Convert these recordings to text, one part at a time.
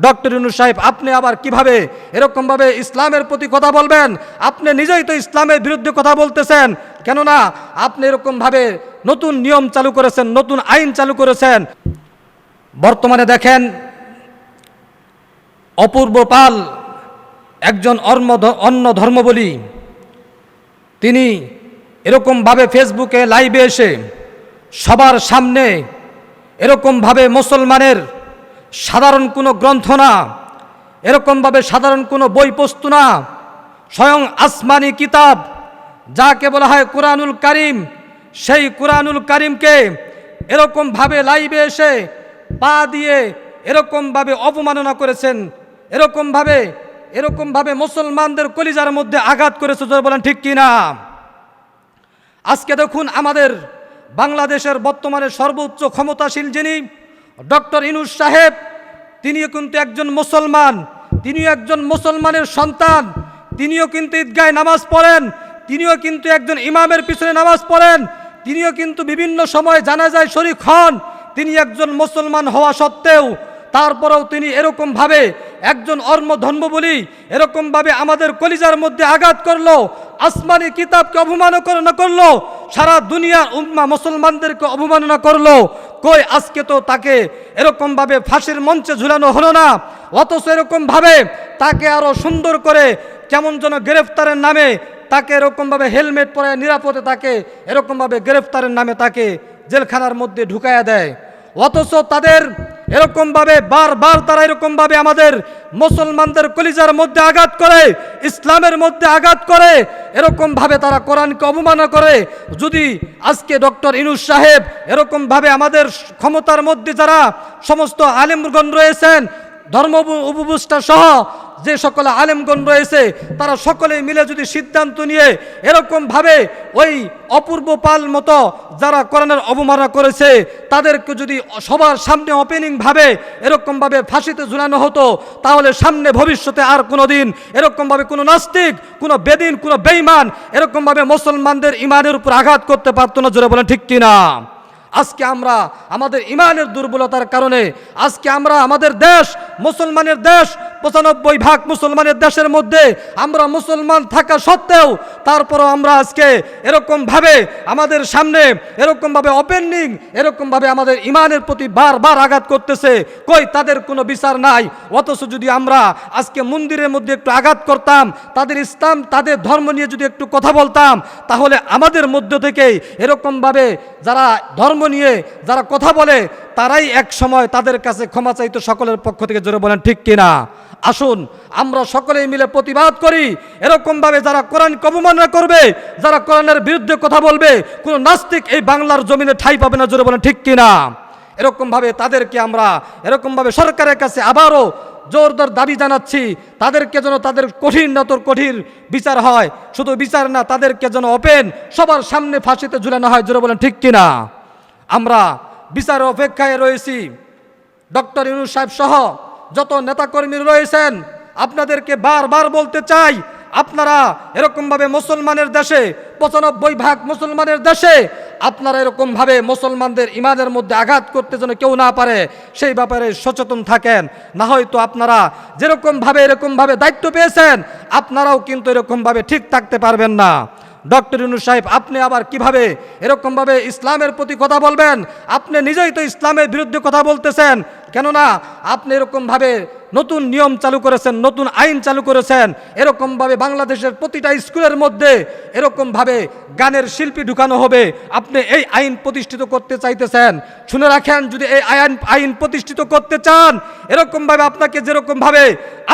Doctor Yunus সাহেব আপনি আবার কিভাবে এরকমভাবে ইসলামের প্রতি কথা বলবেন? আপনি নিজেই তো ইসলামের বিরুদ্ধে কথা বলতেছেন। কেননা আপনি এরকমভাবে নতুন নিয়ম চালু করেছেন, নতুন আইন চালু করেছেন। বর্তমানে দেখেন অপূর্ব পাল একজন অন্য ধর্মাবলম্বী, তিনি এরকমভাবে ফেসবুকে লাইভে এসে সবার সামনে এরকমভাবে মুসলমানের সাধারণ কোনো গ্রন্থ না, এরকমভাবে সাধারণ কোনো বই পুস্তক না, স্বয়ং আসমানি কিতাব যাকে বলা হয় কুরআনুল কারীম, সেই কুরআনুল কারীমকে এরকমভাবে লাইভে এসে পা দিয়ে এরকমভাবে অপমাননা করেছেন, এরকমভাবে মুসলমানদের কলিজার মধ্যে আঘাত করেছে। বলেন ঠিক কিনা? আজকে দেখুন আমাদের বাংলাদেশের বর্তমানে সর্বোচ্চ ক্ষমতাশীল যিনি ডক্টর ইউনূস সাহেব, তিনিও কিন্তু একজন মুসলমান, তিনিও একজন মুসলমানের সন্তান, তিনিও কিন্তু ঈদগাহে নামাজ পড়েন, তিনিও কিন্তু একজন ইমামের পিছনে নামাজ পড়েন, তিনিও কিন্তু বিভিন্ন সময় জানাজায় শরীক হন। তিনি একজন মুসলমান হওয়া সত্ত্বেও তারপরেও তিনি এরকমভাবে একজন ধর্মাবলম্বী এরকমভাবে আমাদের কলিজার মধ্যে আঘাত করলো, আসমানি কিতাবকে অবমাননা করলো, সারা দুনিয়ার উম্মাহ মুসলমানদেরকে অবমাননা করলো। কই আজকে তো তাকে এরকমভাবে ফাঁসির মঞ্চে ঝুলানো হলো না, অথচ এরকমভাবে তাকে আরো সুন্দর করে কেমন যেন গ্রেফতারের নামে তাকে এরকমভাবে হেলমেট পরে নিরাপদে তাকে এরকমভাবে গ্রেফতারের নামে তাকে জেলখানার মধ্যে ঢুকায়া দেয়। অথচ তাদের এরকমভাবে বারবার তারা এরকমভাবে আমাদের মুসলমানদের কলিজার মধ্যে আঘাত করে, ইসলামের মধ্যে আঘাত করে, এরকমভাবে তারা কোরআনকে অবমাননা করে। যদি আজকে ডক্টর ইউনূস সাহেব এরকমভাবে আমাদের ক্ষমতার মধ্যে যারা সমস্ত আলেমগণ রয়েছেন, ধর্ম উপদেষ্টা সহ যে সকল আলেমগণ রয়েছে, তারা সকলে মিলে যদি সিদ্ধান্ত নিয়ে এরকমভাবে ওই অপূর্ব পাল মতো যারা কোরআনের অবমাননা করেছে তাদেরকে যদি সবার সামনে ওপেনিংভাবে এরকমভাবে ফাঁসিতে ঝুলানো হতো, তাহলে সামনে ভবিষ্যতে আর কোনো দিন এরকমভাবে কোনো নাস্তিক, কোনো বেদিন, কোনো বেঈমান এরকমভাবে মুসলমানদের ইমানের উপর আঘাত করতে পারতো না। জোরে বলেন ঠিক কিনা? আজকে আমরা আমাদের ইমানের দুর্বলতার কারণে আজকে আমরা আমাদের দেশ মুসলমানের দেশ, ৯৫% মুসলমানের দেশের মধ্যে আমরা মুসলমান থাকা সত্ত্বেও তারপরও আমরা আজকে এরকমভাবে আমাদের সামনে এরকমভাবে ওপেনিং এরকমভাবে আমাদের ইমানের প্রতি বারবার আঘাত করতেছে। কই তাদের কোনো বিচার নাই। অথচ যদি আমরা আজকে মন্দিরের মধ্যে একটু আঘাত করতাম, তাদের ইসলাম তাদের ধর্ম নিয়ে যদি একটু কথা বলতাম, তাহলে আমাদের মধ্য থেকে এরকমভাবে যারা ধর্ম নিয়ে যারা কথা বলে তারাই এক সময় তাদের কাছে ক্ষমা চাইতো সকলের পক্ষ থেকে। জোরে বলেন ঠিক কিনা? আসুন আমরা সকলেই মিলে প্রতিবাদ করি। এরকমভাবে যারা কোরআনকে অবমাননা করবে, যারা কোরআনের বিরুদ্ধে কথা বলবে, কোনো নাস্তিক এই বাংলার জমিনে ঠাঁই পাবে না। জোরে বলেন ঠিক কিনা? এরকমভাবে তাদেরকে আমরা এরকমভাবে সরকারের কাছে আবারও জোরদার দাবি জানাচ্ছি, তাদেরকে যেন তাদের কঠিন বিচার হয়। শুধু বিচার না, তাদেরকে যেন ওপেন সবার সামনে ফাঁসিতে ঝুলানো হয়। জোরে বলেন ঠিক কিনা? আমরা বিচারের অপেক্ষায় রয়েছি। ডক্টর ইউনূস সাহেব সহ যত নেতাকর্মী রয়েছেন, আপনাদেরকে বারবার বলতে চাই, আপনারা এরকমভাবে মুসলমানের দেশে ৯৫% মুসলমানের দেশে আপনারা এরকমভাবে মুসলমানদের ইমানের মধ্যে আঘাত করতে যেন কেউ না পারে সেই ব্যাপারে সচেতন থাকেন। না হয়তো আপনারা এরকমভাবে দায়িত্ব পেয়েছেন, আপনারাও কিন্তু এরকমভাবে ঠিক থাকতে পারবেন না। ডক্টর ইউনূস সাহেব আপনি আবার কিভাবে এরকমভাবে ইসলামের প্রতি কথা বলবেন? আপনি নিজেই তো ইসলামের বিরুদ্ধে কথা বলতেছেন। কেননা আপনি এরকমভাবে নতুন নিয়ম চালু করেছেন, নতুন আইন চালু করেছেন, এরকমভাবে বাংলাদেশের প্রতিটা স্কুলের মধ্যে এরকমভাবে গানের শিল্পী ঢুকানো হবে। আপনি এই আইন প্রতিষ্ঠিত করতে চাইতেছেন। শুনে রাখেন, যদি এই আইন প্রতিষ্ঠিত করতে চান, এরকমভাবে আপনাকে যেরকমভাবে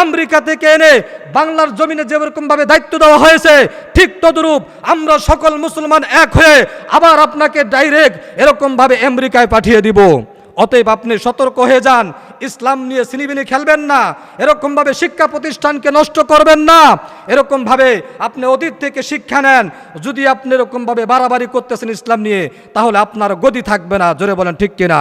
আমেরিকা থেকে এনে বাংলার জমিনে যেরকমভাবে দায়িত্ব দেওয়া হয়েছে, ঠিক তদরূপ আমরা সকল মুসলমান এক হয়ে আবার আপনাকে ডাইরেক্ট এরকমভাবে আমেরিকায় পাঠিয়ে দিব। অতএব আপনি সতর্ক হয়ে যান, ইসলাম নিয়ে ছিনিমিনি খেলবেন না, এরকমভাবে শিক্ষা প্রতিষ্ঠানকে নষ্ট করবেন না। এরকমভাবে আপনি অতীত থেকে শিক্ষা নেন। যদি আপনি এরকমভাবে বাড়াবাড়ি করতেছেন ইসলাম নিয়ে, তাহলে আপনার গদি থাকবে না। জোরে বলেন ঠিক কিনা?